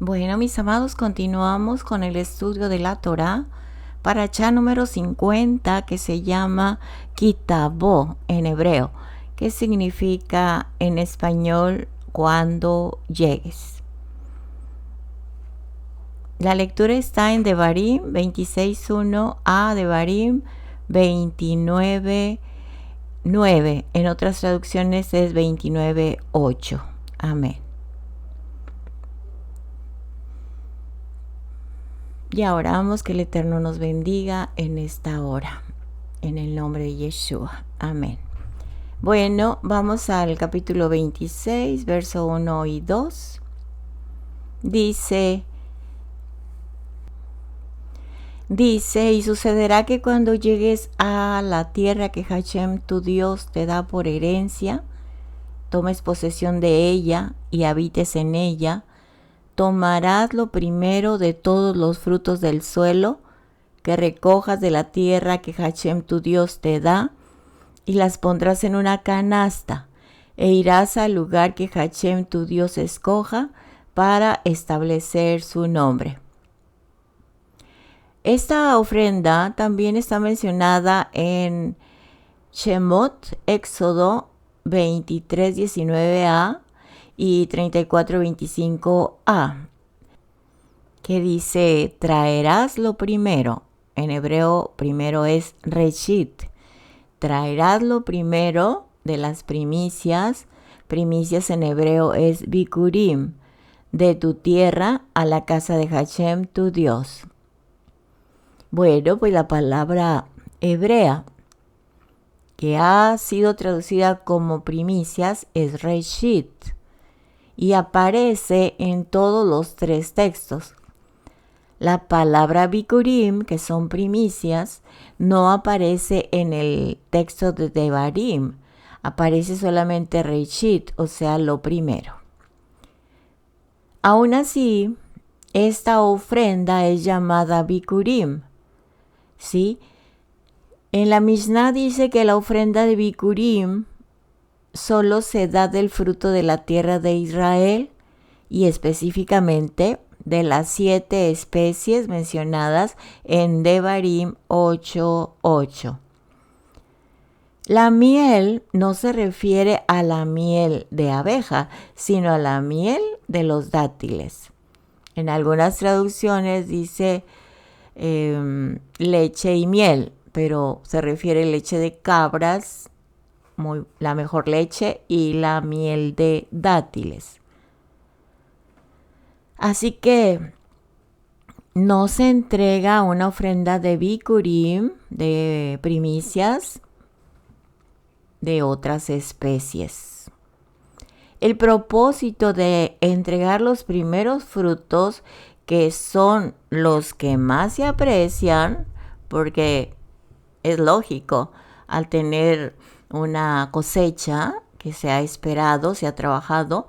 Bueno, mis amados, continuamos con el estudio de la Torá para Parashá número 50, que se llama Kitabó en hebreo, que significa en español cuando llegues. La lectura está en Devarim 26.1 a Devarim 29.9. En otras traducciones es 29.8. Amén. Y ahora vamos, que el Eterno nos bendiga en esta hora, en el nombre de Yeshua. Amén. Bueno, vamos al capítulo 26, verso 1 y 2. Dice, y sucederá que cuando llegues a la tierra que Hashem tu Dios te da por herencia, tomes posesión de ella y habites en ella, tomarás lo primero de todos los frutos del suelo que recojas de la tierra que Hashem tu Dios te da, y las pondrás en una canasta, e irás al lugar que Hashem tu Dios escoja para establecer su nombre. Esta ofrenda también está mencionada en Shemot, Éxodo 23:19a y 34:25a, que dice: traerás lo primero. En hebreo primero es reshit. Traerás lo primero de las primicias. Primicias en hebreo es bikurim, de tu tierra a la casa de Hashem tu Dios. Bueno, pues la palabra hebrea que ha sido traducida como primicias es reshit y aparece en todos los tres textos. La palabra bikurim, que son primicias, no aparece en el texto de Devarim. Aparece solamente reshit, o sea, lo primero. Aún así, esta ofrenda es llamada bikurim, ¿sí? En la Mishnah dice que la ofrenda de bikurim solo se da del fruto de la tierra de Israel, y específicamente de las 7 especies mencionadas en Devarim 8:8. La miel no se refiere a la miel de abeja, sino a la miel de los dátiles. En algunas traducciones dice leche y miel, pero se refiere a leche de cabras, la mejor leche, y la miel de dátiles. Así que no se entrega una ofrenda de bikurim, de primicias de otras especies. El propósito de entregar los primeros frutos, que son los que más se aprecian, porque es lógico, al tener una cosecha que se ha esperado, se ha trabajado,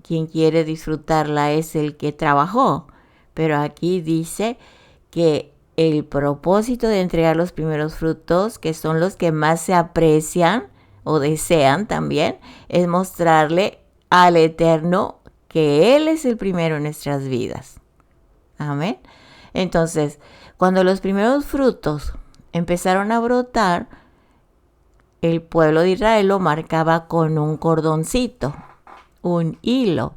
quien quiere disfrutarla es el que trabajó. Pero aquí dice que el propósito de entregar los primeros frutos, que son los que más se aprecian o desean también, es mostrarle al Eterno que Él es el primero en nuestras vidas. Amén. Entonces, cuando los primeros frutos empezaron a brotar, el pueblo de Israel lo marcaba con un cordoncito, un hilo,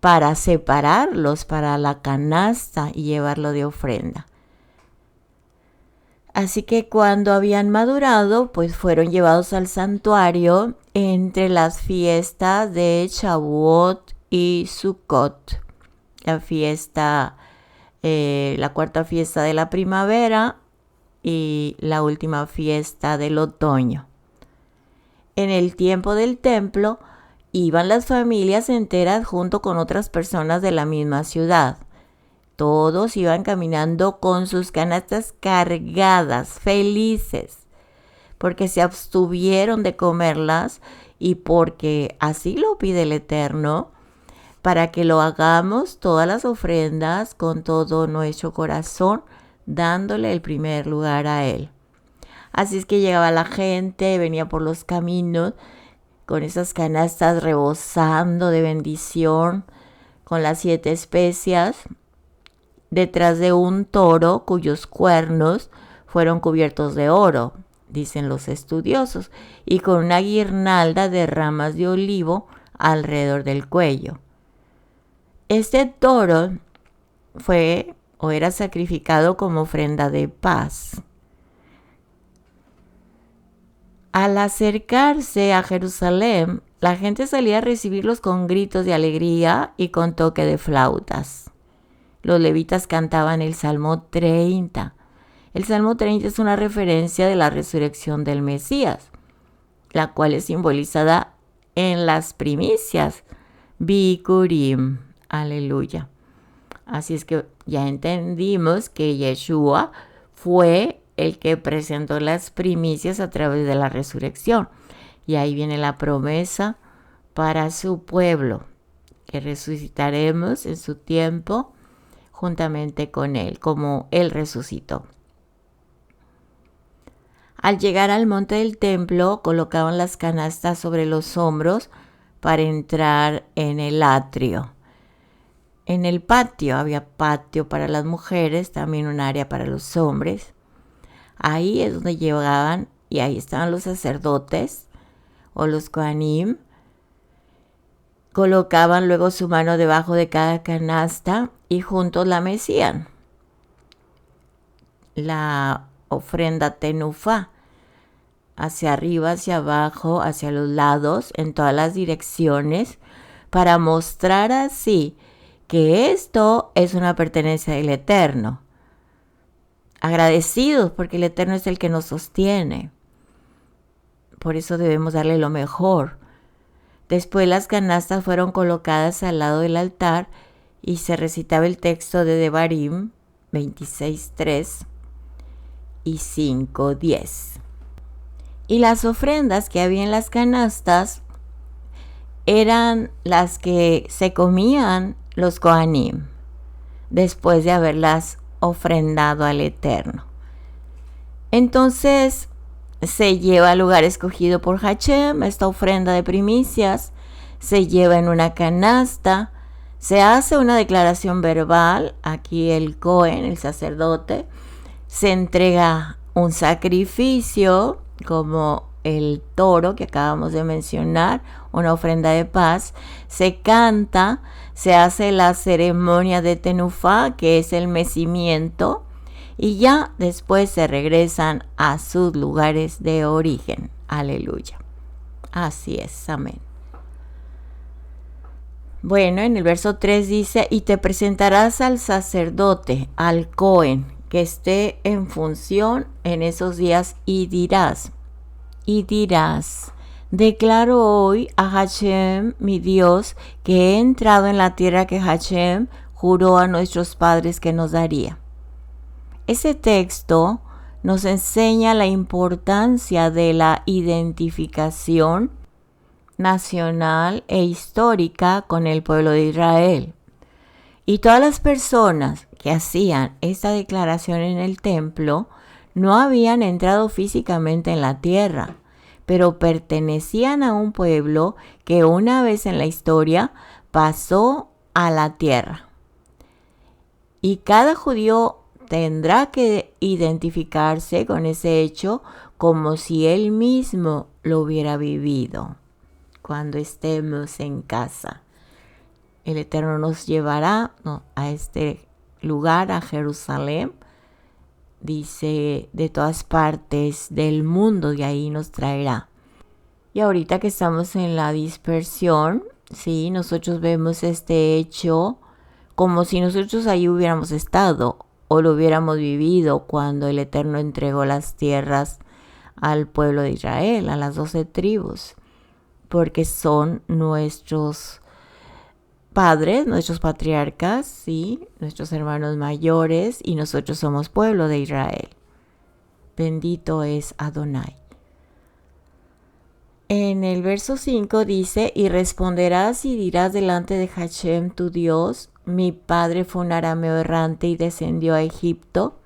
para separarlos para la canasta y llevarlo de ofrenda. Así que cuando habían madurado, pues fueron llevados al santuario entre las fiestas de Shavuot y Sukkot. La fiesta, la cuarta fiesta de la primavera y la última fiesta del otoño. En el tiempo del templo, iban las familias enteras junto con otras personas de la misma ciudad. Todos iban caminando con sus canastas cargadas, felices, porque se abstuvieron de comerlas y porque así lo pide el Eterno, para que lo hagamos todas las ofrendas con todo nuestro corazón, dándole el primer lugar a Él. Así es que llegaba la gente, venía por los caminos con esas canastas rebosando de bendición, con las 7 especias, detrás de un toro cuyos cuernos fueron cubiertos de oro, dicen los estudiosos, y con una guirnalda de ramas de olivo alrededor del cuello. Este toro fue o era sacrificado como ofrenda de paz. Al acercarse a Jerusalén, la gente salía a recibirlos con gritos de alegría y con toque de flautas. Los levitas cantaban el Salmo 30. El Salmo 30 es una referencia de la resurrección del Mesías, la cual es simbolizada en las primicias, Bikurim. Aleluya. Así es que ya entendimos que Yeshua fue el que presentó las primicias a través de la resurrección. Y ahí viene la promesa para su pueblo, que resucitaremos en su tiempo juntamente con él, como él resucitó. Al llegar al monte del templo, colocaban las canastas sobre los hombros para entrar en el atrio. En el patio, había patio para las mujeres, también un área para los hombres. Ahí es donde llegaban y ahí estaban los sacerdotes o los Kohanim. Colocaban luego su mano debajo de cada canasta y juntos la mecían. La ofrenda tenufá, hacia arriba, hacia abajo, hacia los lados, en todas las direcciones, para mostrar así que esto es una pertenencia del Eterno. Agradecidos porque el Eterno es el que nos sostiene. Por eso debemos darle lo mejor. Después las canastas fueron colocadas al lado del altar y se recitaba el texto de Devarim 26:3 y 5:10. Y las ofrendas que había en las canastas eran las que se comían los Kohanim después de haberlas ofrendado al Eterno. Entonces se lleva al lugar escogido por Hashem, esta ofrenda de primicias, se lleva en una canasta, se hace una declaración verbal, aquí el Cohen, el sacerdote, se entrega un sacrificio como el toro que acabamos de mencionar, una ofrenda de paz, se canta, se hace la ceremonia de tenufá, que es el mecimiento, y ya después se regresan a sus lugares de origen. Aleluya. Así es, amén. Bueno, en el verso 3 dice, y te presentarás al sacerdote, al Cohen, que esté en función en esos días, y dirás, declaro hoy a Hashem, mi Dios, que he entrado en la tierra que Hashem juró a nuestros padres que nos daría. Ese texto nos enseña la importancia de la identificación nacional e histórica con el pueblo de Israel. Y todas las personas que hacían esta declaración en el templo no habían entrado físicamente en la tierra, pero pertenecían a un pueblo que una vez en la historia pasó a la tierra. Y cada judío tendrá que identificarse con ese hecho como si él mismo lo hubiera vivido cuando estemos en casa. El Eterno nos llevará a este lugar, a Jerusalén, dice, de todas partes del mundo, y ahí nos traerá. Y ahorita que estamos en la dispersión, sí, nosotros vemos este hecho como si nosotros ahí hubiéramos estado o lo hubiéramos vivido cuando el Eterno entregó las tierras al pueblo de Israel, a las 12 tribus, porque son nuestros padres, nuestros patriarcas, ¿sí? Nuestros hermanos mayores, y nosotros somos pueblo de Israel. Bendito es Adonai. En el verso 5 dice, y responderás y dirás delante de Hashem tu Dios, mi padre fue un arameo errante y descendió a Egipto,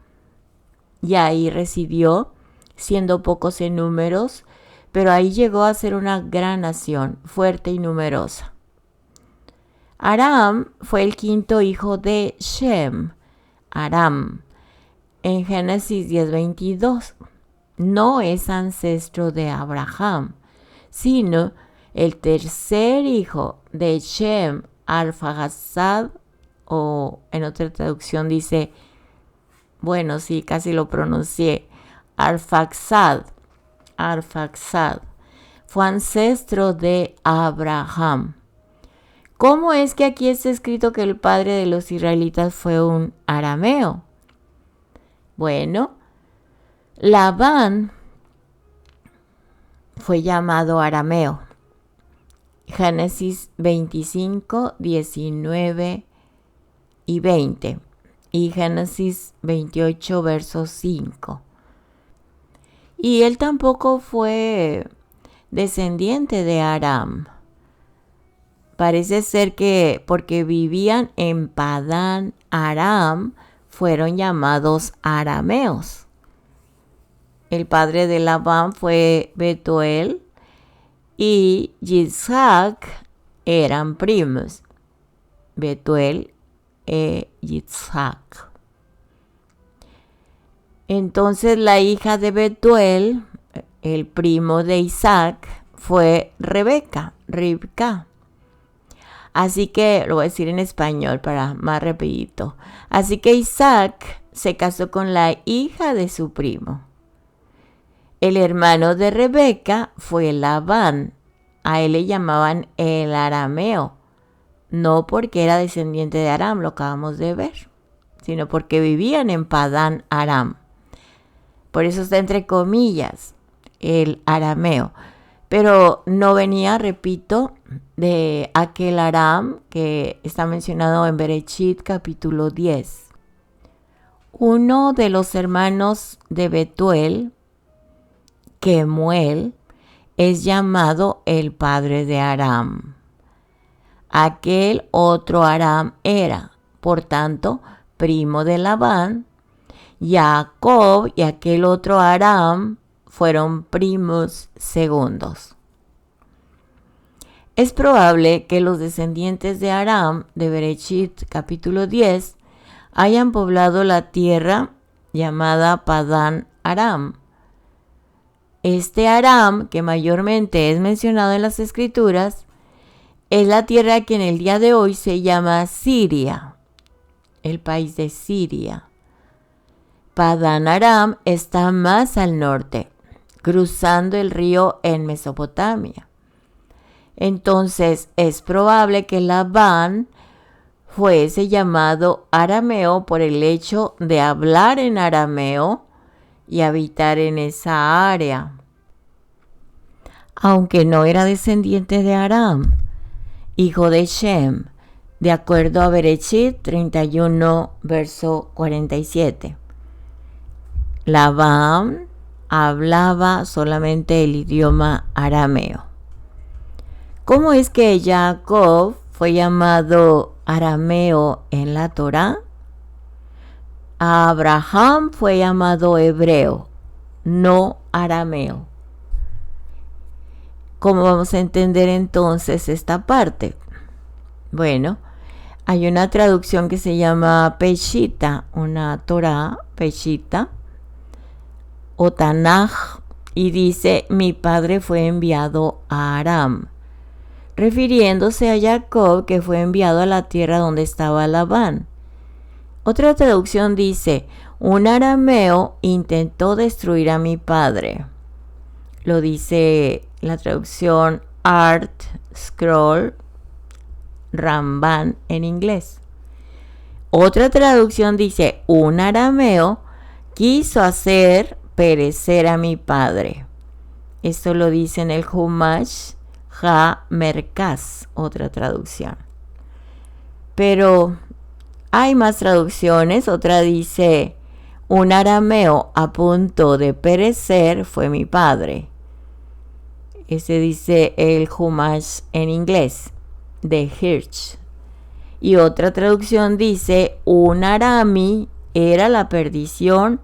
y ahí residió, siendo pocos en números, pero ahí llegó a ser una gran nación, fuerte y numerosa. Aram fue el quinto hijo de Shem, Aram, en Génesis 10:22. No es ancestro de Abraham, sino el tercer hijo de Shem, Arfaxad, o en otra traducción dice, bueno, sí, casi lo pronuncié, Arfaxad. Fue ancestro de Abraham. ¿Cómo es que aquí está escrito que el padre de los israelitas fue un arameo? Bueno, Labán fue llamado arameo. Génesis 25, 19 y 20. Y Génesis 28, verso 5. Y él tampoco fue descendiente de Aram. Parece ser que porque vivían en Padán Aram, fueron llamados arameos. El padre de Labán fue Betuel y Yitzhak eran primos. Betuel y Yitzhak. Entonces la hija de Betuel, el primo de Isaac, fue Ribca. Así que, lo voy a decir en español para más rapidito. Así que Isaac se casó con la hija de su primo. El hermano de Rebeca fue Labán. A él le llamaban el arameo. No porque era descendiente de Aram, lo acabamos de ver, sino porque vivían en Padán Aram. Por eso está entre comillas, el arameo. Pero no venía, repito, de aquel Aram que está mencionado en Bereshit capítulo 10. Uno de los hermanos de Betuel, Kemuel, es llamado el padre de Aram. Aquel otro Aram era, por tanto, primo de Labán. Jacob y aquel otro Aram fueron primos segundos. Es probable que los descendientes de Aram de Bereshit capítulo 10 hayan poblado la tierra llamada Padán Aram. Este Aram, que mayormente es mencionado en las Escrituras, es la tierra que en el día de hoy se llama Siria, el país de Siria. Padán Aram está más al norte, cruzando el río en Mesopotamia. Entonces es probable que Labán fuese llamado arameo por el hecho de hablar en arameo y habitar en esa área. Aunque no era descendiente de Aram, hijo de Shem, de acuerdo a Bereshit 31, verso 47. Labán hablaba solamente el idioma arameo. ¿Cómo es que Jacob fue llamado arameo en la Torá? Abraham fue llamado hebreo, no arameo. ¿Cómo vamos a entender entonces esta parte? Bueno, hay una traducción que se llama Peshita, una Torá, Peshita, o Tanaj, y dice, mi padre fue enviado a Aram, refiriéndose a Jacob que fue enviado a la tierra donde estaba Labán. Otra traducción dice, un arameo intentó destruir a mi padre. Lo dice la traducción Art Scroll Ramban en inglés. Otra traducción dice, un arameo quiso hacer perecer a mi padre. Esto lo dice en el Humash Ha-Merkaz, otra traducción. Pero hay más traducciones. Otra dice, un arameo a punto de perecer fue mi padre. Ese dice el Humash en inglés, de Hirsch. Y otra traducción dice, un arami era la perdición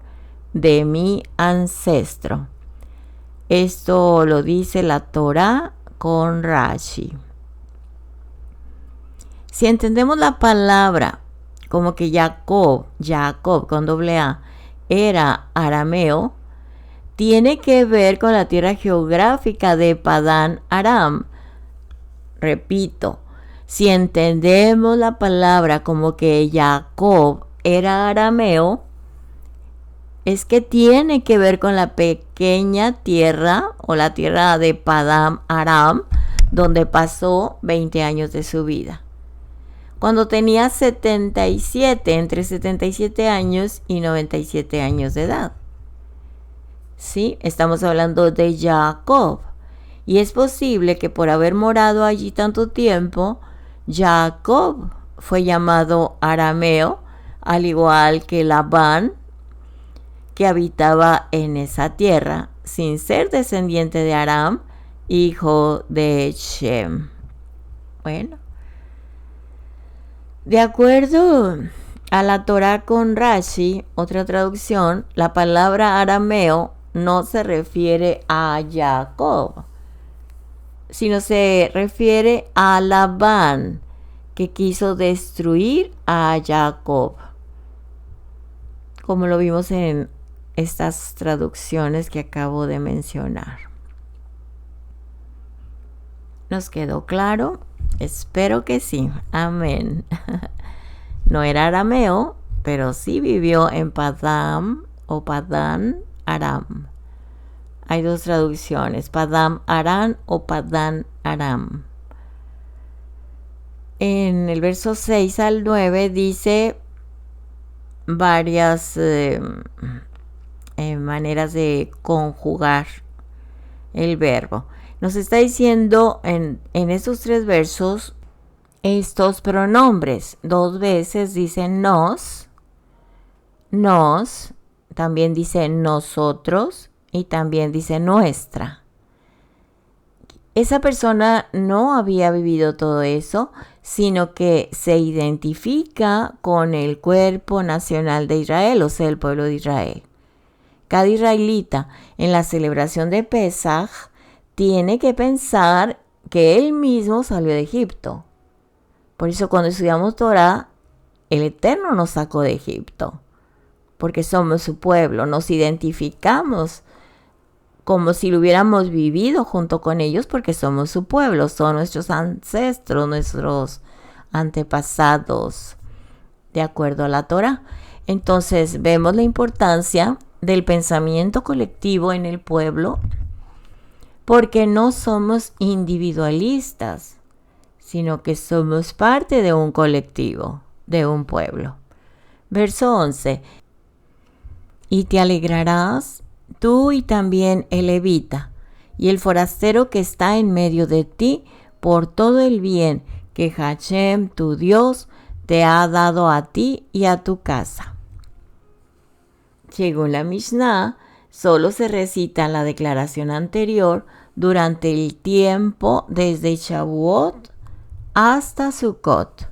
de mi ancestro. Esto lo dice la Torá con Rashi. Si entendemos la palabra como que Jacob con doble A, era arameo, tiene que ver con la tierra geográfica de Padán Aram. Repito, si entendemos la palabra como que Jacob era arameo, es que tiene que ver con la pequeña tierra o la tierra de Padán Aram, donde pasó 20 años de su vida. Cuando tenía entre 77 años y 97 años de edad. Sí, estamos hablando de Jacob. Y es posible que por haber morado allí tanto tiempo, Jacob fue llamado arameo, al igual que Labán, que habitaba en esa tierra, sin ser descendiente de Aram, hijo de Shem. Bueno, de acuerdo a la Torá con Rashi, otra traducción, la palabra arameo no se refiere a Jacob, sino se refiere a Labán, que quiso destruir a Jacob, como lo vimos en estas traducciones que acabo de mencionar. ¿Nos quedó claro? Espero que sí. Amén. No era arameo, pero sí vivió en Padán o Padán Aram. Hay dos traducciones, Padán Aram o Padán Aram. En el verso 6 al 9 dice varias maneras de conjugar el verbo. Nos está diciendo en estos 3 versos estos pronombres. 2 veces dice nos, también dice nosotros y también dice nuestra. Esa persona no había vivido todo eso, sino que se identifica con el cuerpo nacional de Israel, o sea, el pueblo de Israel. Cada israelita en la celebración de Pesaj tiene que pensar que él mismo salió de Egipto. Por eso cuando estudiamos Torah, el Eterno nos sacó de Egipto, porque somos su pueblo, nos identificamos como si lo hubiéramos vivido junto con ellos, porque somos su pueblo, son nuestros ancestros, nuestros antepasados, de acuerdo a la Torah. Entonces vemos la importancia del pensamiento colectivo en el pueblo, porque no somos individualistas, sino que somos parte de un colectivo, de un pueblo. Verso 11. Y te alegrarás tú y también el levita, y el forastero que está en medio de ti, por todo el bien que Hashem, tu Dios, te ha dado a ti y a tu casa. Según la Mishnah, solo se recita la declaración anterior durante el tiempo desde Shavuot hasta Sukkot,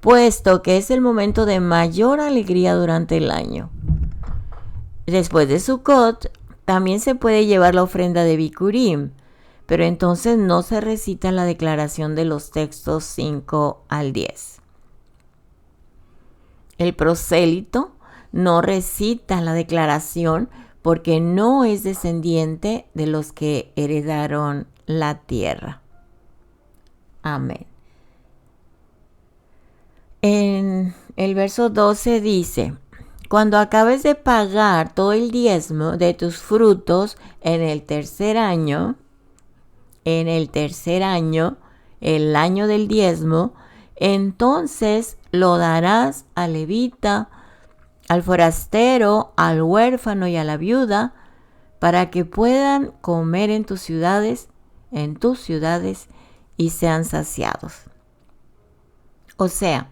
puesto que es el momento de mayor alegría durante el año. Después de Sukkot, también se puede llevar la ofrenda de Bikurim, pero entonces no se recita la declaración de los textos 5 al 10. El prosélito no recita la declaración porque no es descendiente de los que heredaron la tierra. Amén. En el verso 12 dice: cuando acabes de pagar todo el diezmo de tus frutos en el tercer año, el año del diezmo, entonces lo darás al levita, al forastero, al huérfano y a la viuda, para que puedan comer en tus ciudades y sean saciados. O sea,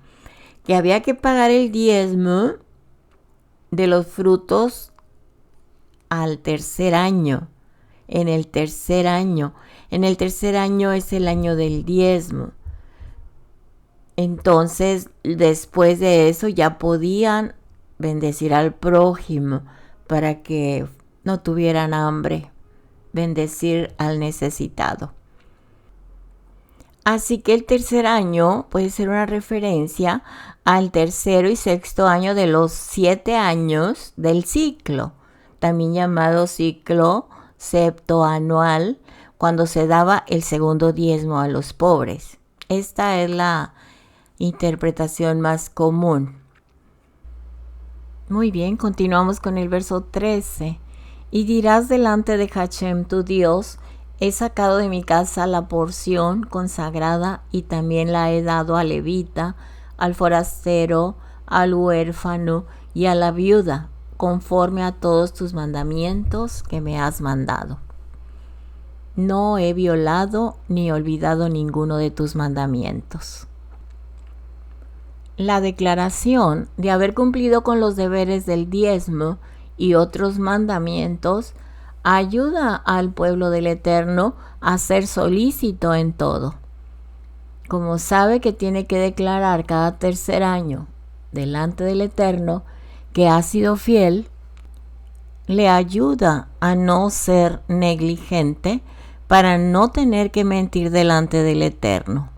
que había que pagar el diezmo de los frutos al tercer año. En el tercer año es el año del diezmo. Entonces, después de eso ya podían bendecir al prójimo para que no tuvieran hambre, bendecir al necesitado. Así que el tercer año puede ser una referencia al tercero y sexto año de los 7 años del ciclo, también llamado ciclo septoanual, cuando se daba el segundo diezmo a los pobres. Esta es la interpretación más común. Muy bien, continuamos con el verso 13. Y dirás delante de Hashem tu Dios, he sacado de mi casa la porción consagrada y también la he dado al levita, al forastero, al huérfano y a la viuda, conforme a todos tus mandamientos que me has mandado. No he violado ni olvidado ninguno de tus mandamientos. La declaración de haber cumplido con los deberes del diezmo y otros mandamientos ayuda al pueblo del Eterno a ser solícito en todo. Como sabe que tiene que declarar cada tercer año delante del Eterno que ha sido fiel, le ayuda a no ser negligente para no tener que mentir delante del Eterno.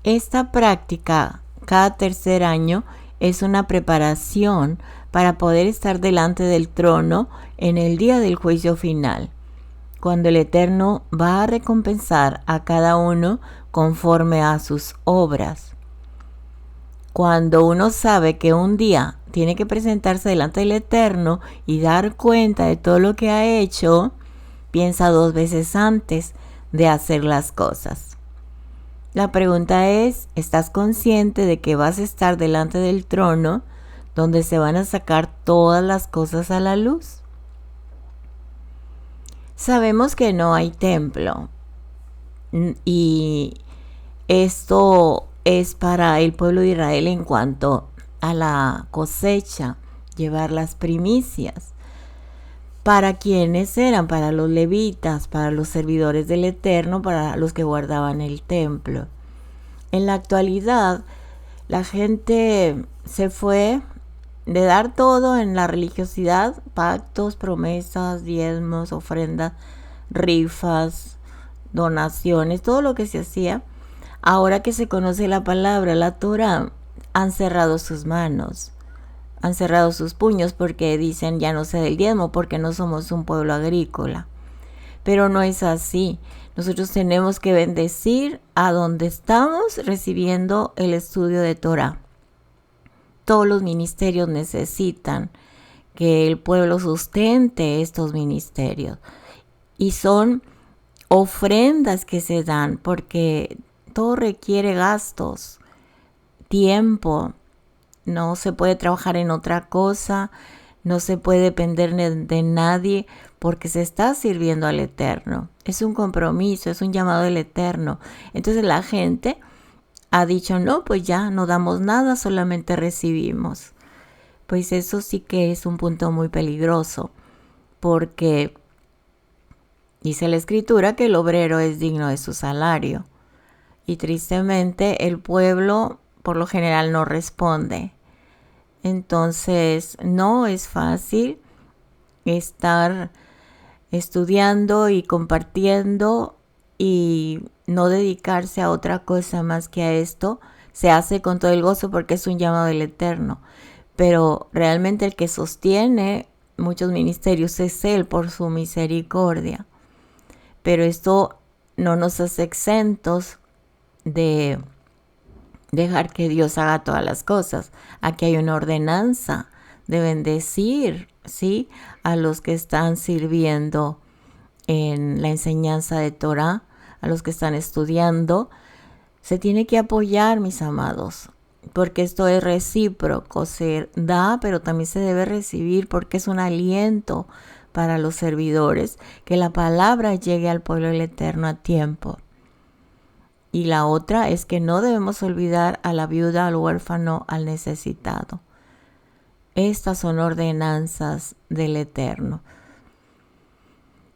Esta práctica cada tercer año es una preparación para poder estar delante del trono en el día del juicio final, cuando el Eterno va a recompensar a cada uno conforme a sus obras. Cuando uno sabe que un día tiene que presentarse delante del Eterno y dar cuenta de todo lo que ha hecho, piensa 2 veces antes de hacer las cosas. La pregunta es, ¿estás consciente de que vas a estar delante del trono donde se van a sacar todas las cosas a la luz? Sabemos que no hay templo y esto es para el pueblo de Israel en cuanto a la cosecha, llevar las primicias. ¿Para quiénes eran? Para los levitas, para los servidores del Eterno, para los que guardaban el templo. En la actualidad, la gente se fue de dar todo en la religiosidad, pactos, promesas, diezmos, ofrendas, rifas, donaciones, todo lo que se hacía. Ahora que se conoce la palabra, la Torah, han cerrado sus manos. Han cerrado sus puños porque dicen ya no sé del diezmo porque no somos un pueblo agrícola. Pero no es así. Nosotros tenemos que bendecir a donde estamos recibiendo el estudio de Torah. Todos los ministerios necesitan que el pueblo sustente estos ministerios. Y son ofrendas que se dan porque todo requiere gastos, tiempo. No se puede trabajar en otra cosa, no se puede depender de nadie porque se está sirviendo al Eterno. Es un compromiso, es un llamado del Eterno. Entonces la gente ha dicho, no, pues ya no damos nada, solamente recibimos. Pues eso sí que es un punto muy peligroso porque dice la Escritura que el obrero es digno de su salario. Y tristemente el pueblo por lo general no responde. Entonces no es fácil estar estudiando y compartiendo y no dedicarse a otra cosa más que a esto. Se hace con todo el gozo porque es un llamado del Eterno. Pero realmente el que sostiene muchos ministerios es Él por su misericordia. Pero esto no nos hace exentos de dejar que Dios haga todas las cosas. Aquí hay una ordenanza de bendecir, ¿sí?, a los que están sirviendo en la enseñanza de Torah, a los que están estudiando. Se tiene que apoyar, mis amados, porque esto es recíproco. Se da, pero también se debe recibir porque es un aliento para los servidores que la palabra llegue al pueblo del Eterno a tiempo. Y la otra es que no debemos olvidar a la viuda, al huérfano, al necesitado. Estas son ordenanzas del Eterno.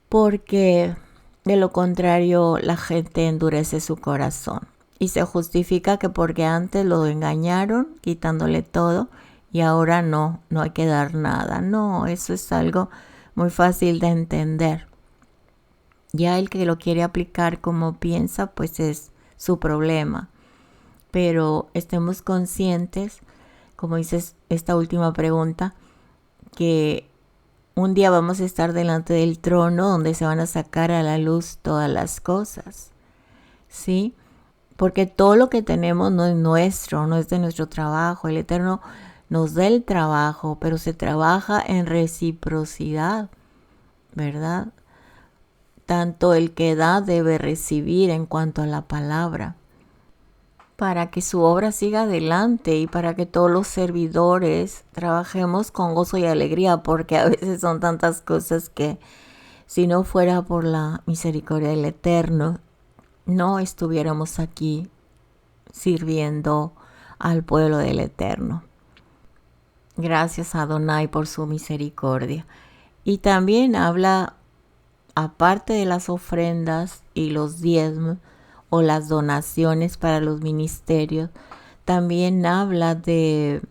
Porque de lo contrario la gente endurece su corazón. Y se justifica que porque antes lo engañaron quitándole todo y ahora no hay que dar nada. No, eso es algo muy fácil de entender. Ya el que lo quiere aplicar como piensa, pues es su problema. Pero estemos conscientes, como dices esta última pregunta, que un día vamos a estar delante del trono donde se van a sacar a la luz todas las cosas, ¿sí? Porque todo lo que tenemos no es nuestro, no es de nuestro trabajo. El Eterno nos da el trabajo, pero se trabaja en reciprocidad, ¿verdad? Tanto el que da debe recibir en cuanto a la palabra, para que su obra siga adelante y para que todos los servidores trabajemos con gozo y alegría, porque a veces son tantas cosas que si no fuera por la misericordia del Eterno, no estuviéramos aquí sirviendo al pueblo del Eterno. Gracias a Adonai por su misericordia. Y también habla, aparte de las ofrendas y los diezmos o las donaciones para los ministerios, también habla de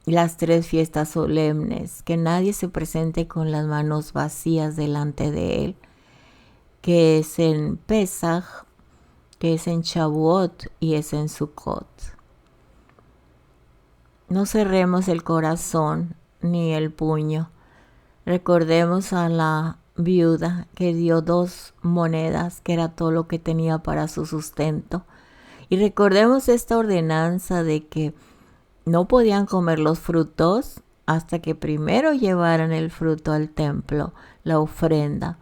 las 3 fiestas solemnes, que nadie se presente con las manos vacías delante de él, que es en Pesaj, que es en Shavuot y es en Sukkot. No cerremos el corazón ni el puño. Recordemos a la viuda que dio 2 monedas, que era todo lo que tenía para su sustento. Y recordemos esta ordenanza de que no podían comer los frutos hasta que primero llevaran el fruto al templo, la ofrenda.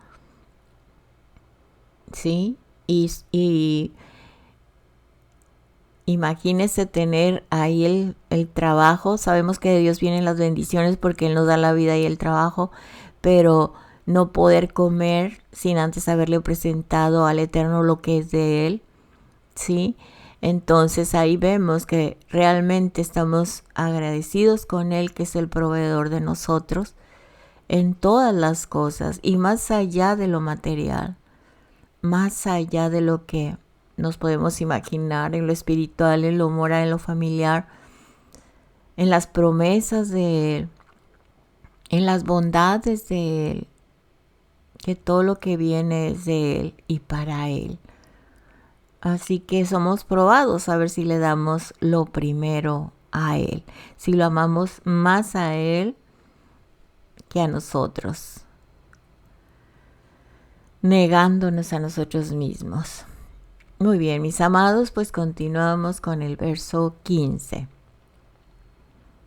¿Sí? Y imagínese tener ahí el trabajo. Sabemos que de Dios vienen las bendiciones porque Él nos da la vida y el trabajo, pero no poder comer sin antes haberle presentado al Eterno lo que es de Él, ¿sí? Entonces ahí vemos que realmente estamos agradecidos con Él, que es el proveedor de nosotros en todas las cosas y más allá de lo material, más allá de lo que nos podemos imaginar, en lo espiritual, en lo moral, en lo familiar, en las promesas de Él, en las bondades de Él, que todo lo que viene es de Él y para Él. Así que somos probados a ver si le damos lo primero a Él, si lo amamos más a Él que a nosotros, negándonos a nosotros mismos. Muy bien, mis amados, pues continuamos con el verso 15.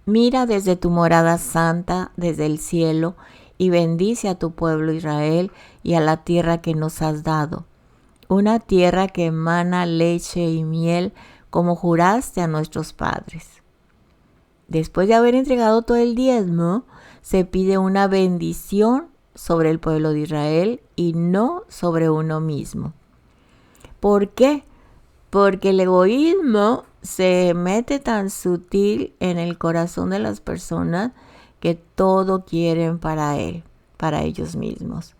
Mira desde tu morada santa, desde el cielo, y bendice a tu pueblo Israel y a la tierra que nos has dado, una tierra que emana leche y miel, como juraste a nuestros padres. Después de haber entregado todo el diezmo, se pide una bendición sobre el pueblo de Israel y no sobre uno mismo. ¿Por qué? Porque el egoísmo se mete tan sutil en el corazón de las personas que todo quieren para él, para ellos mismos.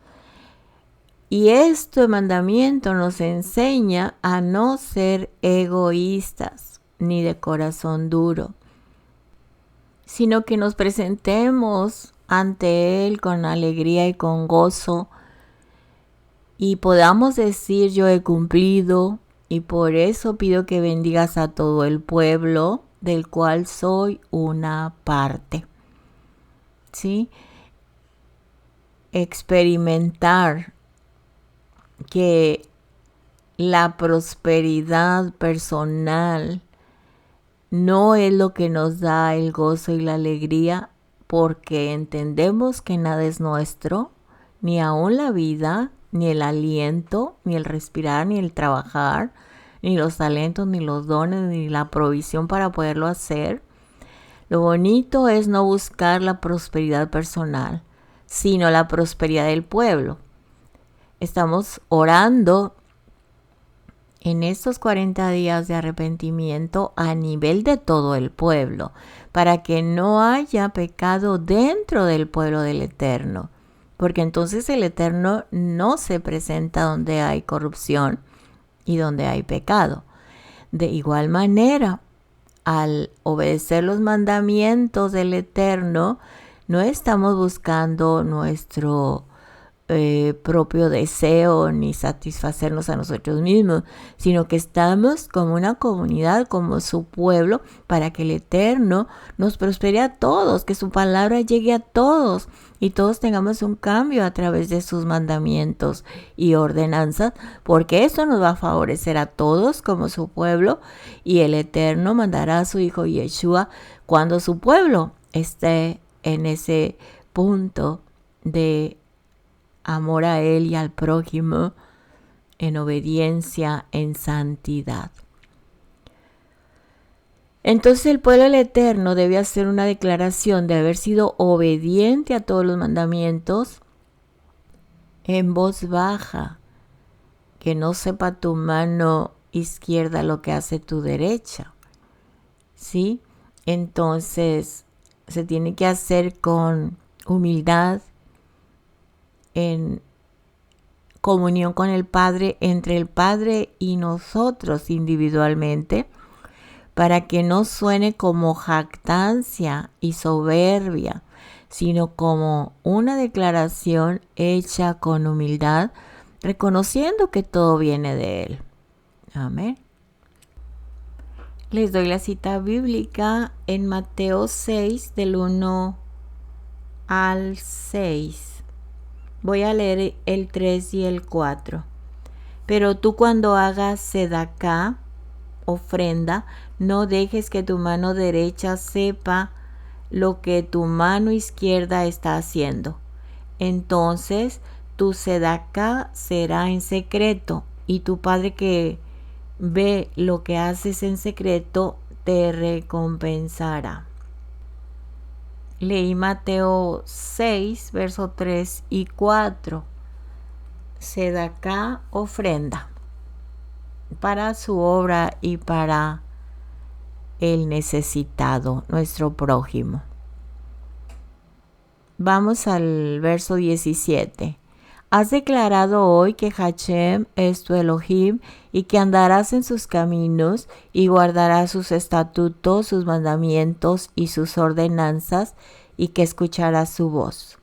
Y este mandamiento nos enseña a no ser egoístas ni de corazón duro, sino que nos presentemos ante Él con alegría y con gozo y podamos decir: yo he cumplido y por eso pido que bendigas a todo el pueblo del cual soy una parte. ¿Sí? Experimentar que la prosperidad personal no es lo que nos da el gozo y la alegría, porque entendemos que nada es nuestro, ni aún la vida, ni el aliento, ni el respirar, ni el trabajar, ni los talentos, ni los dones, ni la provisión para poderlo hacer. Lo bonito es no buscar la prosperidad personal, sino la prosperidad del pueblo. Estamos orando en estos 40 días de arrepentimiento a nivel de todo el pueblo, para que no haya pecado dentro del pueblo del Eterno, porque entonces el Eterno no se presenta donde hay corrupción y donde hay pecado. De igual manera, al obedecer los mandamientos del Eterno, no estamos buscando nuestro propio deseo ni satisfacernos a nosotros mismos, sino que estamos como una comunidad, como su pueblo, para que el Eterno nos prospere a todos, que su palabra llegue a todos y todos tengamos un cambio a través de sus mandamientos y ordenanzas, porque eso nos va a favorecer a todos como su pueblo, y el Eterno mandará a su Hijo Yeshua cuando su pueblo esté en ese punto de amor a Él y al prójimo, en obediencia, en santidad. Entonces el pueblo del Eterno debe hacer una declaración de haber sido obediente a todos los mandamientos en voz baja, que no sepa tu mano izquierda lo que hace tu derecha, ¿sí? Entonces se tiene que hacer con humildad, en comunión con el Padre, entre el Padre y nosotros individualmente, para que no suene como jactancia y soberbia, sino como una declaración hecha con humildad, reconociendo que todo viene de Él. Amén. Les doy la cita bíblica en Mateo 6, del 1 al 6. Voy a leer el 3 y el 4. Pero tú cuando hagas sedacá, ofrenda, no dejes que tu mano derecha sepa lo que tu mano izquierda está haciendo. Entonces tu sedacá será en secreto, y tu Padre que ve lo que haces en secreto te recompensará. Leí Mateo 6, versos 3 y 4. Sedacá, ofrenda, para su obra y para el necesitado, nuestro prójimo. Vamos al verso 17. Has declarado hoy que Hashem es tu Elohim y que andarás en sus caminos y guardarás sus estatutos, sus mandamientos y sus ordenanzas, y que escucharás su voz.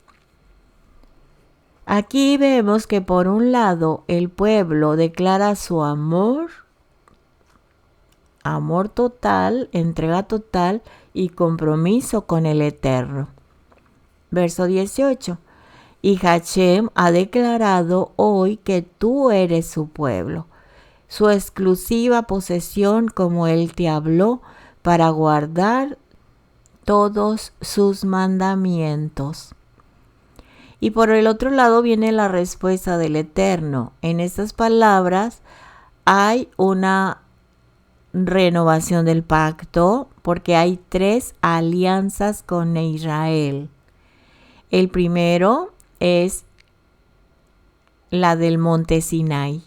Aquí vemos que por un lado el pueblo declara su amor total, entrega total y compromiso con el Eterno. Verso 18. Y Hashem ha declarado hoy que tú eres su pueblo, su exclusiva posesión, como Él te habló, para guardar todos sus mandamientos. Y por el otro lado viene la respuesta del Eterno. En estas palabras hay una renovación del pacto, porque hay 3 alianzas con Israel. El primero es la del monte Sinai.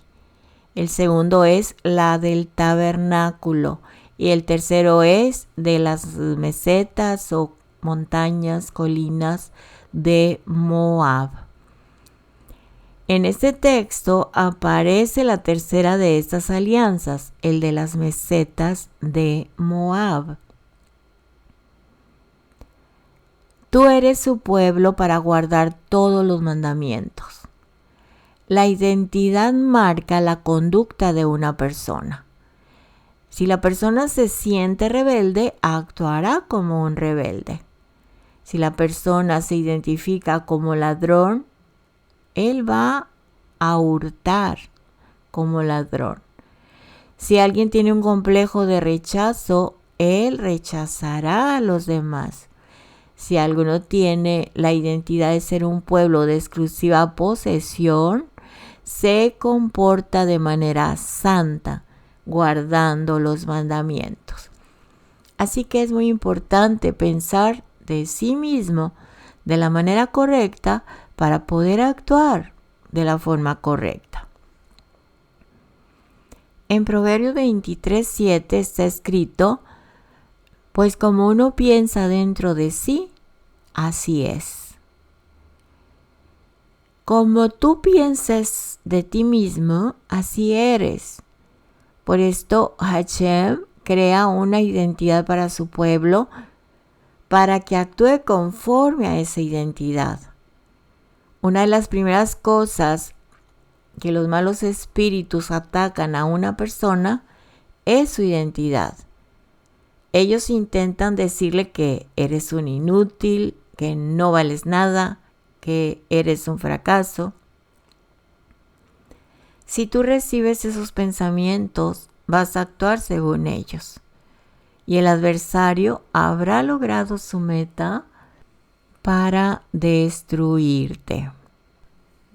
El segundo es la del tabernáculo. Y el tercero es de las mesetas o montañas, colinas de Moab. En este texto aparece la tercera de estas alianzas, el de las mesetas de Moab. Tú eres su pueblo para guardar todos los mandamientos. La identidad marca la conducta de una persona. Si la persona se siente rebelde, actuará como un rebelde. Si la persona se identifica como ladrón, él va a hurtar como ladrón. Si alguien tiene un complejo de rechazo, él rechazará a los demás. Si alguno tiene la identidad de ser un pueblo de exclusiva posesión, se comporta de manera santa, guardando los mandamientos. Así que es muy importante pensar de sí mismo de la manera correcta para poder actuar de la forma correcta. En Proverbios 23:7 está escrito: pues como uno piensa dentro de sí, así es. Como tú pienses de ti mismo, así eres. Por esto Hashem crea una identidad para su pueblo, para que actúe conforme a esa identidad. Una de las primeras cosas que los malos espíritus atacan a una persona es su identidad. Ellos intentan decirle que eres un inútil, que no vales nada, que eres un fracaso. Si tú recibes esos pensamientos, vas a actuar según ellos. Y el adversario habrá logrado su meta para destruirte.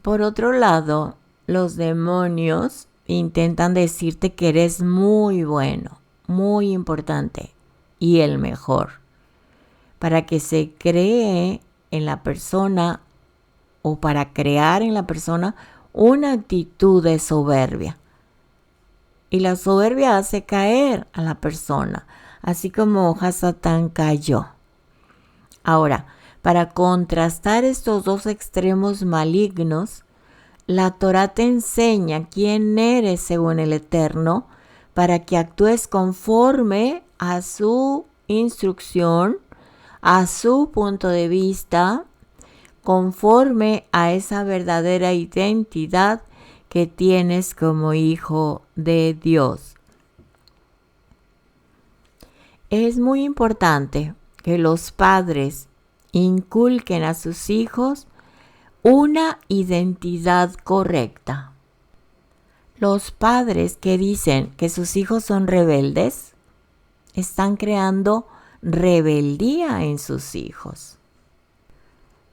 Por otro lado, los demonios intentan decirte que eres muy bueno, muy importante y el mejor, para que se cree en la persona o para crear en la persona una actitud de soberbia. Y la soberbia hace caer a la persona, así como Hasatán cayó. Ahora, para contrastar estos dos extremos malignos, la Torá te enseña quién eres según el Eterno para que actúes conforme a su instrucción, a su punto de vista, conforme a esa verdadera identidad que tienes como hijo de Dios. Es muy importante que los padres inculquen a sus hijos una identidad correcta. Los padres que dicen que sus hijos son rebeldes están creando rebeldía en sus hijos.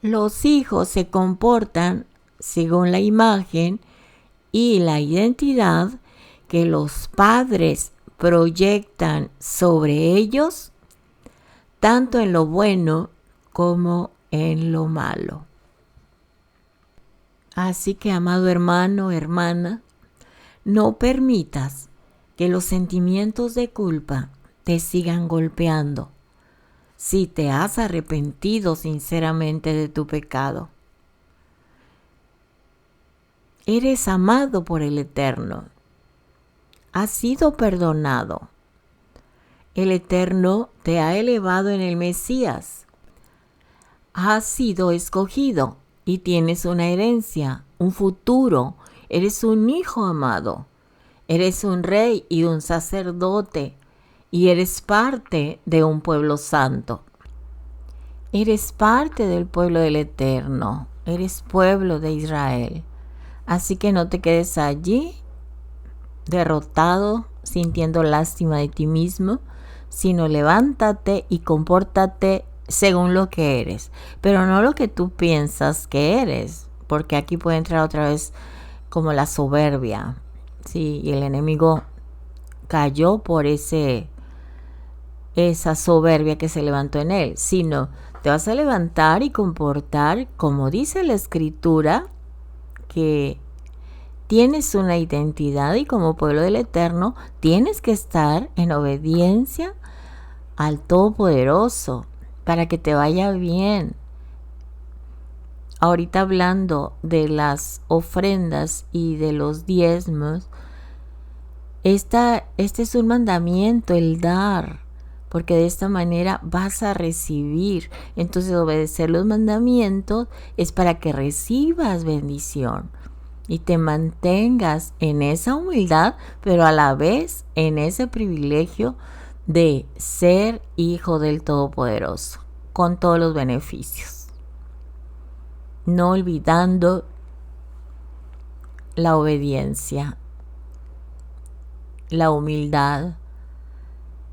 Los hijos se comportan según la imagen y la identidad que los padres proyectan sobre ellos, tanto en lo bueno como en lo malo. Así que, amado hermano, hermana, no permitas que los sentimientos de culpa te sigan golpeando si te has arrepentido sinceramente de tu pecado. Eres amado por el Eterno. Has sido perdonado. El Eterno te ha elevado en el Mesías. Has sido escogido y tienes una herencia, un futuro. Eres un hijo amado. Eres un rey y un sacerdote. Y eres parte de un pueblo santo. Eres parte del pueblo del Eterno. Eres pueblo de Israel. Así que no te quedes allí derrotado, sintiendo lástima de ti mismo, sino levántate y compórtate según lo que eres, pero no lo que tú piensas que eres, porque aquí puede entrar otra vez como la soberbia, ¿sí? Y el enemigo cayó por esa soberbia que se levantó en él, sino te vas a levantar y comportar como dice la Escritura, que tienes una identidad y como pueblo del Eterno tienes que estar en obediencia al Todopoderoso para que te vaya bien. Ahorita hablando de las ofrendas y de los diezmos, este es un mandamiento, el dar, porque de esta manera vas a recibir. Entonces obedecer los mandamientos es para que recibas bendición y te mantengas en esa humildad, pero a la vez en ese privilegio de ser hijo del Todopoderoso, con todos los beneficios. No olvidando la obediencia, la humildad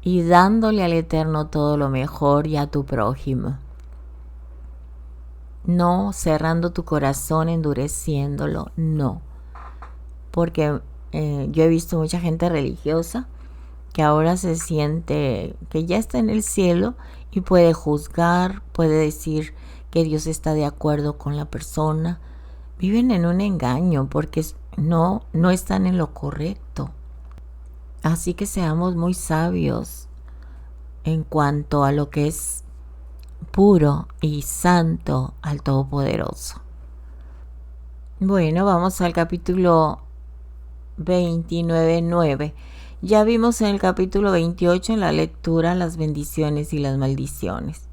y dándole al Eterno todo lo mejor y a tu prójimo. No cerrando tu corazón, endureciéndolo, no. Porque yo he visto mucha gente religiosa que ahora se siente que ya está en el cielo y puede juzgar, puede decir que Dios está de acuerdo con la persona. Viven en un engaño porque no están en lo correcto. Así que seamos muy sabios en cuanto a lo que es puro y santo al Todopoderoso. Bueno, vamos al capítulo 29:9. Ya vimos en el capítulo 28 en la lectura las bendiciones y las maldiciones.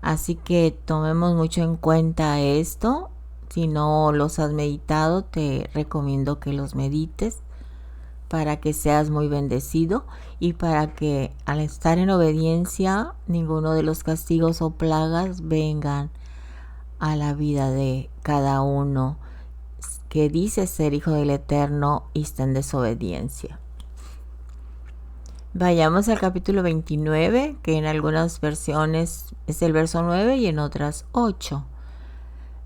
Así que tomemos mucho en cuenta esto Si no los has meditado, te recomiendo que los medites para que seas muy bendecido y para que al estar en obediencia ninguno de los castigos o plagas vengan a la vida de cada uno que dice ser hijo del Eterno y está en desobediencia. Vayamos al capítulo 29, que en algunas versiones es el verso 9 y en otras 8.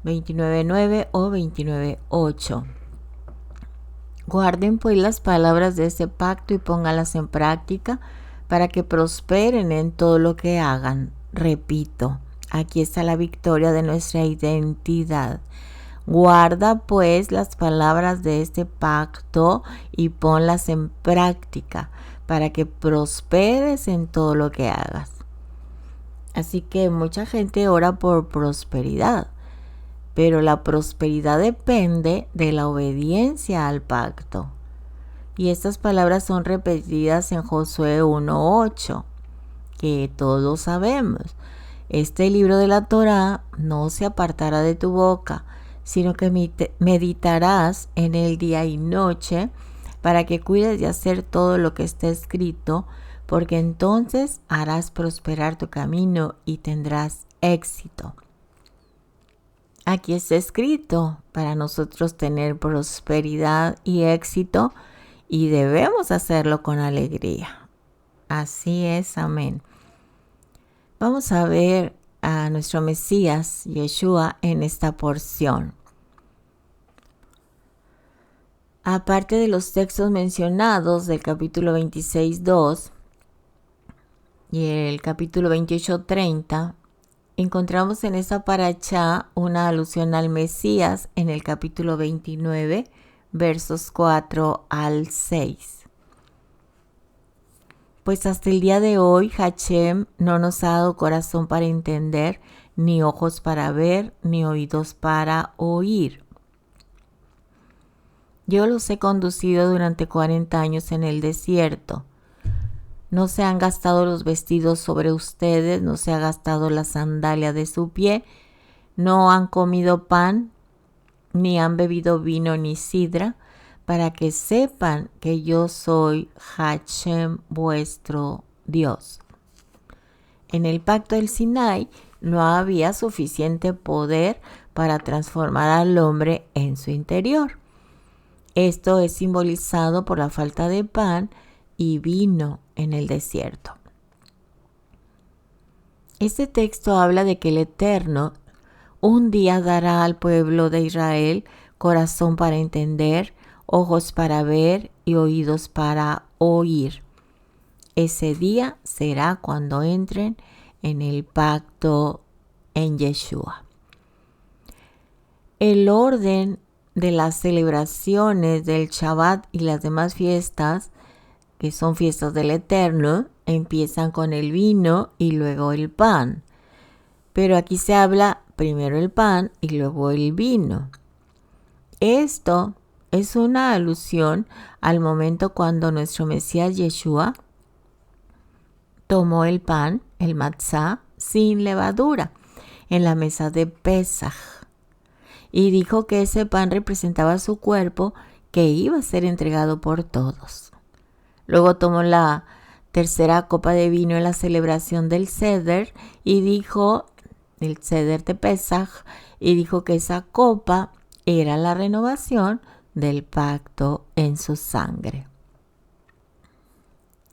29:9 o 29:8. Guarden pues las palabras de este pacto y póngalas en práctica para que prosperen en todo lo que hagan. Repito, aquí está la victoria de nuestra identidad. Guarda pues las palabras de este pacto y ponlas en práctica para que prosperes en todo lo que hagas. Así que mucha gente ora por prosperidad, pero la prosperidad depende de la obediencia al pacto. Y estas palabras son repetidas en Josué 1:8, que todos sabemos. Este libro de la Torá no se apartará de tu boca, sino que meditarás en él día y noche, para que cuides de hacer todo lo que está escrito, porque entonces harás prosperar tu camino y tendrás éxito. Aquí está escrito para nosotros tener prosperidad y éxito, y debemos hacerlo con alegría. Así es, amén. Vamos a ver a nuestro Mesías, Yeshua, en esta porción. Aparte de los textos mencionados del capítulo 26:2 y el capítulo 28:30, encontramos en esta parashá una alusión al Mesías en el capítulo 29, versos 4 al 6. Pues hasta el día de hoy, Hashem no nos ha dado corazón para entender, ni ojos para ver, ni oídos para oír. Yo los he conducido durante 40 años en el desierto. No se han gastado los vestidos sobre ustedes, no se ha gastado la sandalia de su pie, no han comido pan, ni han bebido vino ni sidra, para que sepan que yo soy Hashem vuestro Dios. En el pacto del Sinai no había suficiente poder para transformar al hombre en su interior. Esto es simbolizado por la falta de pan y vino en el desierto. Este texto habla de que el Eterno un día dará al pueblo de Israel corazón para entender, ojos para ver y oídos para oír. Ese día será cuando entren en el pacto en Yeshua. El orden de las celebraciones del Shabbat y las demás fiestas, que son fiestas del Eterno, empiezan con el vino y luego el pan. Pero aquí se habla primero el pan y luego el vino. Esto es una alusión al momento cuando nuestro Mesías Yeshua tomó el pan, el matzá, sin levadura, en la mesa de Pesaj, y dijo que ese pan representaba su cuerpo que iba a ser entregado por todos. Luego tomó la tercera copa de vino en la celebración del Seder y dijo, el Seder de Pesaj, y dijo que esa copa era la renovación del pacto en su sangre.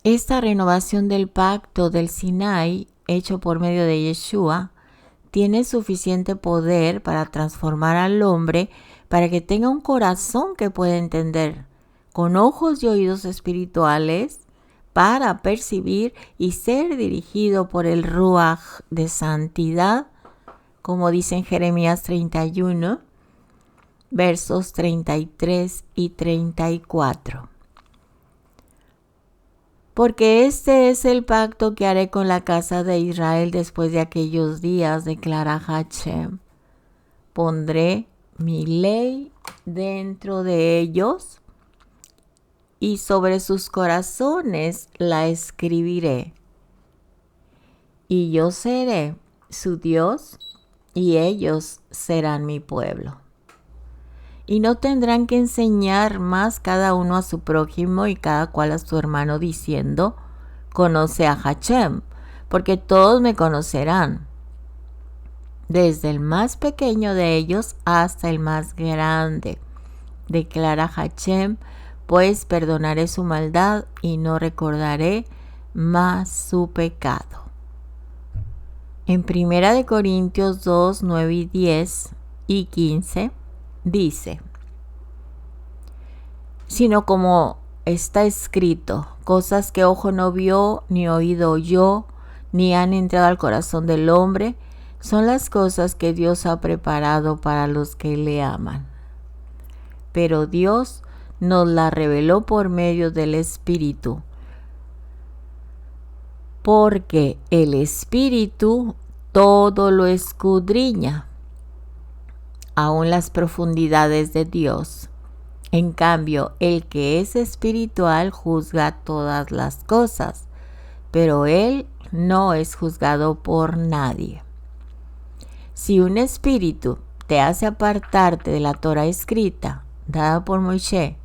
Esta renovación del pacto del Sinai, hecho por medio de Yeshua, tiene suficiente poder para transformar al hombre para que tenga un corazón que pueda entender, con ojos y oídos espirituales, para percibir y ser dirigido por el Ruach de santidad, como dice en Jeremías 31, versos 33 y 34. Porque este es el pacto que haré con la casa de Israel después de aquellos días, declara Hashem. Pondré mi ley dentro de ellos y sobre sus corazones la escribiré. Y yo seré su Dios y ellos serán mi pueblo. Y no tendrán que enseñar más cada uno a su prójimo y cada cual a su hermano diciendo, conoce a Hachem, porque todos me conocerán, desde el más pequeño de ellos hasta el más grande. Declara Hachem, pues perdonaré su maldad y no recordaré más su pecado. En 1 Corintios 2, 9 y 10 y 15 dice, sino como está escrito, cosas que ojo no vio, ni oído oyó, ni han entrado al corazón del hombre, son las cosas que Dios ha preparado para los que le aman. Pero Dios nos la reveló por medio del Espíritu, porque el Espíritu todo lo escudriña, aun las profundidades de Dios. En cambio, el que es espiritual juzga todas las cosas, pero él no es juzgado por nadie. Si un espíritu te hace apartarte de la Torah escrita, dada por Moisés,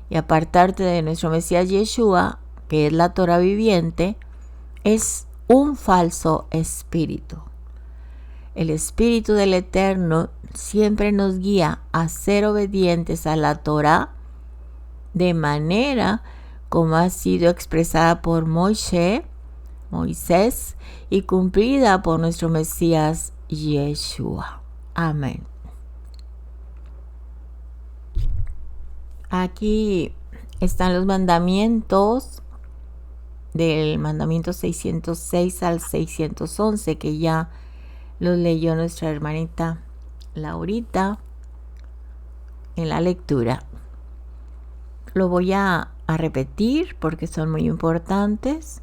y apartarte de nuestro Mesías Yeshua, que es la Torah viviente, es un falso espíritu. El Espíritu del Eterno siempre nos guía a ser obedientes a la Torah de manera como ha sido expresada por Moisés y cumplida por nuestro Mesías Yeshua. Amén. Aquí están los mandamientos del mandamiento 606 al 611 que ya los leyó nuestra hermanita Laurita en la lectura. Lo voy a repetir porque son muy importantes.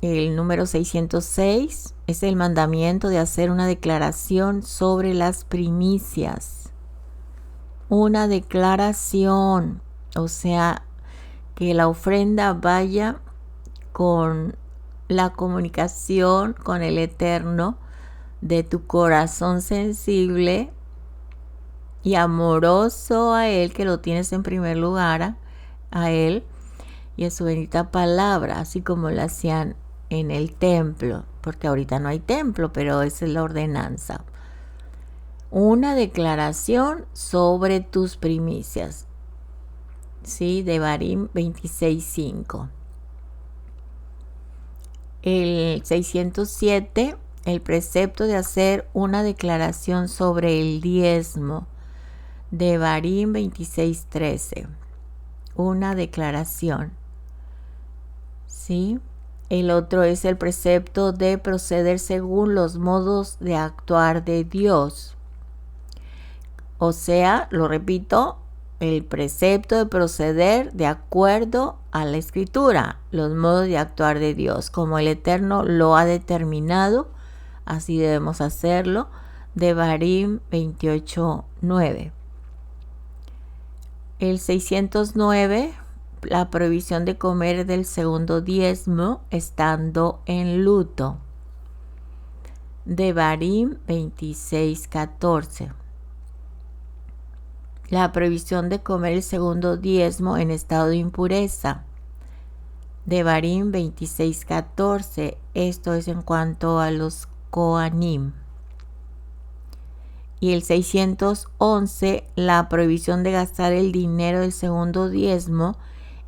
El número 606 es el mandamiento de hacer una declaración sobre las primicias. Una declaración, o sea, que la ofrenda vaya con la comunicación con el Eterno de tu corazón sensible y amoroso a Él, que lo tienes en primer lugar, a Él y a su bendita palabra, así como lo hacían en el templo, porque ahorita no hay templo, pero esa es la ordenanza. Una declaración sobre tus primicias, ¿sí? Devarim 26:5. El 607, el precepto de hacer una declaración sobre el diezmo. Devarim 26:13. Una declaración. ¿Sí? El otro es el precepto de proceder según los modos de actuar de Dios. O sea, lo repito, el precepto de proceder de acuerdo a la Escritura, los modos de actuar de Dios, como el Eterno lo ha determinado, así debemos hacerlo. Devarim 28:9. El 609, la prohibición de comer del segundo diezmo estando en luto. Devarim 26:14. La prohibición de comer el segundo diezmo en estado de impureza. Devarim 26:14. Esto es en cuanto a los Kohanim. Y el 611, la prohibición de gastar el dinero del segundo diezmo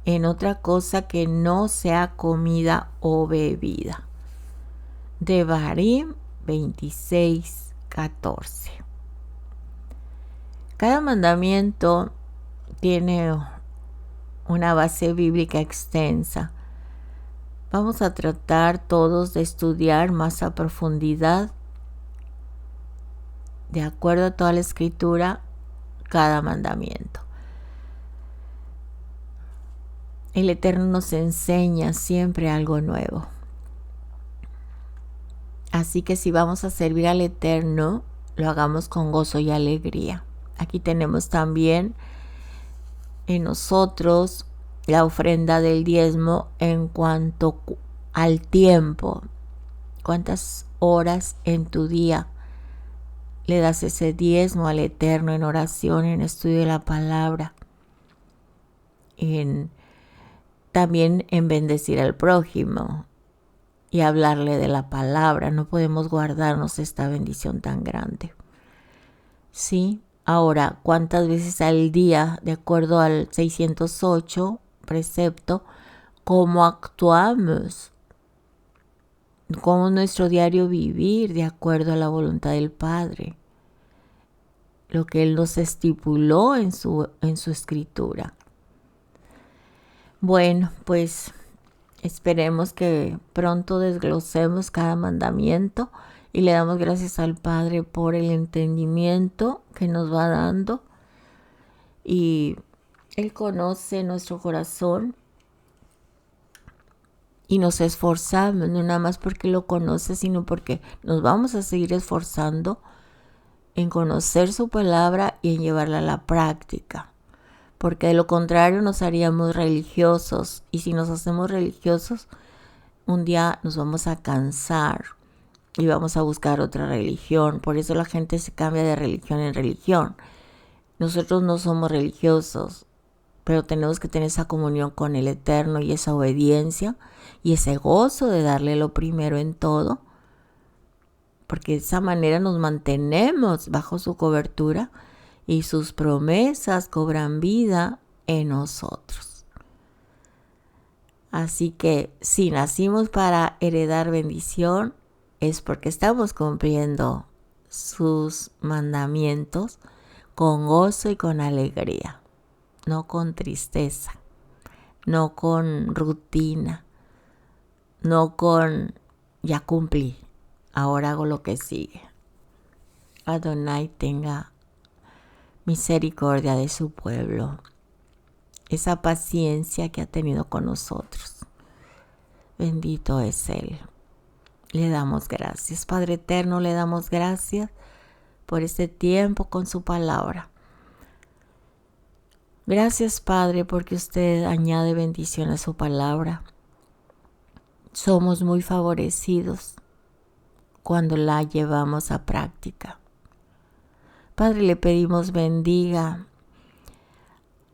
en otra cosa que no sea comida o bebida. Devarim 26:14. Cada mandamiento tiene una base bíblica extensa. Vamos a tratar todos de estudiar más a profundidad, de acuerdo a toda la Escritura, cada mandamiento. El Eterno nos enseña siempre algo nuevo. Así que si vamos a servir al Eterno, lo hagamos con gozo y alegría. Aquí tenemos también en nosotros la ofrenda del diezmo en cuanto al tiempo. ¿Cuántas horas en tu día le das ese diezmo al Eterno en oración, en estudio de la palabra, también en bendecir al prójimo y hablarle de la palabra. No podemos guardarnos esta bendición tan grande. ¿Sí? Ahora, ¿cuántas veces al día, de acuerdo al 608 precepto, cómo actuamos? ¿Cómo nuestro diario vivir de acuerdo a la voluntad del Padre? Lo que Él nos estipuló en su escritura. Bueno, pues esperemos que pronto desglosemos cada mandamiento y le damos gracias al Padre por el entendimiento que nos va dando. Y Él conoce nuestro corazón y nos esforzamos, no nada más porque lo conoce, sino porque nos vamos a seguir esforzando en conocer su palabra y en llevarla a la práctica. Porque de lo contrario nos haríamos religiosos, y si nos hacemos religiosos, un día nos vamos a cansar y vamos a buscar otra religión. Por eso la gente se cambia de religión en religión. Nosotros no somos religiosos, pero tenemos que tener esa comunión con el Eterno y esa obediencia y ese gozo de darle lo primero en todo, porque de esa manera nos mantenemos bajo su cobertura y sus promesas cobran vida en nosotros. Así que si nacimos para heredar bendición, es porque estamos cumpliendo sus mandamientos con gozo y con alegría, no con tristeza, no con rutina, no con ya cumplí, ahora hago lo que sigue. Adonai tenga misericordia de su pueblo, esa paciencia que ha tenido con nosotros. Bendito es Él. Le damos gracias, Padre Eterno, le damos gracias por este tiempo con su palabra. Gracias, Padre, porque usted añade bendición a su palabra. Somos muy favorecidos cuando la llevamos a práctica. Padre, le pedimos bendiga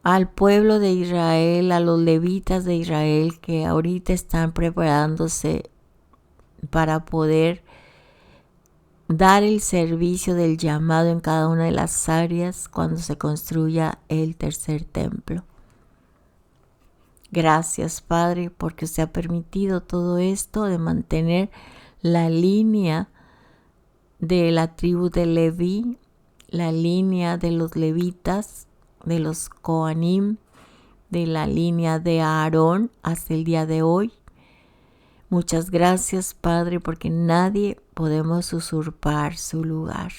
al pueblo de Israel, a los levitas de Israel que ahorita están preparándose para poder dar el servicio del llamado en cada una de las áreas cuando se construya el tercer templo. Gracias, Padre, porque usted ha permitido todo esto de mantener la línea de la tribu de Leví, la línea de los levitas, de los Coanim, de la línea de Aarón hasta el día de hoy. Muchas gracias, Padre, porque nadie podemos usurpar su lugar,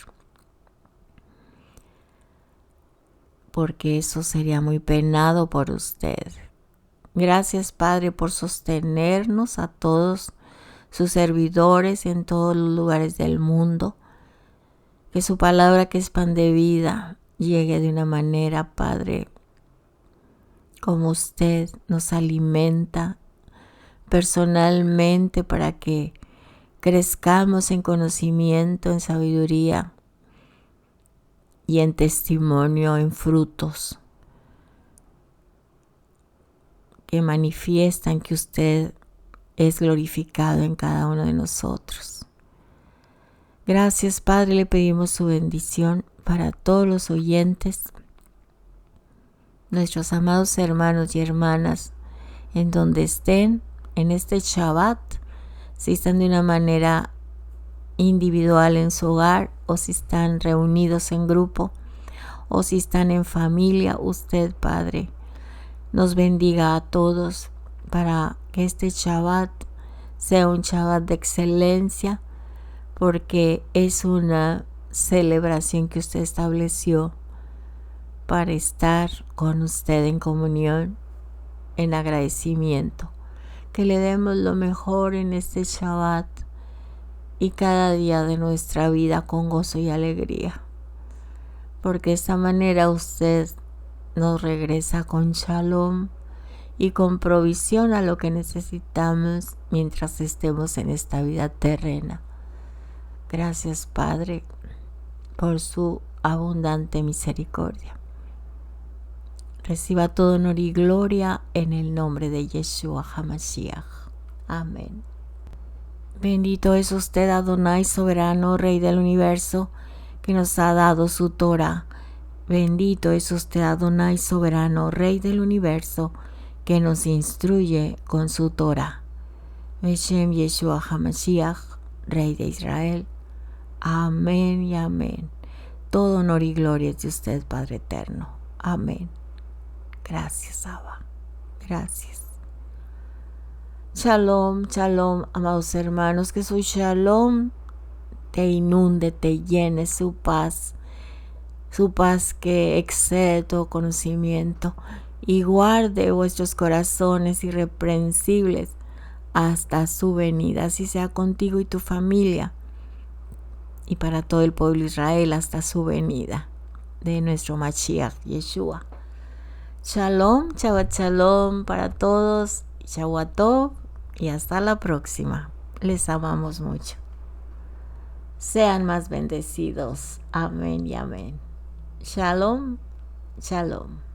porque eso sería muy penado por usted. Gracias, Padre, por sostenernos a todos sus servidores en todos los lugares del mundo. Que su palabra, que es pan de vida, llegue de una manera, Padre, como usted nos alimenta personalmente para que crezcamos en conocimiento, en sabiduría y en testimonio, en frutos que manifiestan que usted es glorificado en cada uno de nosotros. Gracias, Padre, le pedimos su bendición para todos los oyentes, nuestros amados hermanos y hermanas, en donde estén en este Shabbat, si están de una manera individual en su hogar o si están reunidos en grupo o si están en familia. Usted, Padre, nos bendiga a todos para que este Shabbat sea un Shabbat de excelencia, porque es una celebración que usted estableció para estar con usted en comunión, en agradecimiento. Que le demos lo mejor en este Shabbat y cada día de nuestra vida con gozo y alegría, porque de esta manera usted nos regresa con shalom y con provisión a lo que necesitamos mientras estemos en esta vida terrena. Gracias, Padre, por su abundante misericordia. Reciba todo honor y gloria en el nombre de Yeshua HaMashiach. Amén. Bendito es usted, Adonai, soberano, Rey del universo, que nos ha dado su Torah. Bendito es usted, Adonai, soberano, Rey del universo, que nos instruye con su Torah. Beshem Yeshua HaMashiach, Rey de Israel. Amén y amén. Todo honor y gloria es de usted, Padre eterno. Amén. Gracias, Abba. Gracias. Shalom, shalom, amados hermanos, que su shalom te inunde, te llene su paz que excede todo conocimiento, y guarde vuestros corazones irreprensibles hasta su venida, así sea contigo y tu familia, y para todo el pueblo de Israel hasta su venida de nuestro Mashiach Yeshua. Shalom, Shabbat Shalom para todos, Shabbat Tov, y hasta la próxima. Les amamos mucho. Sean más bendecidos. Amén y amén. Shalom, Shalom.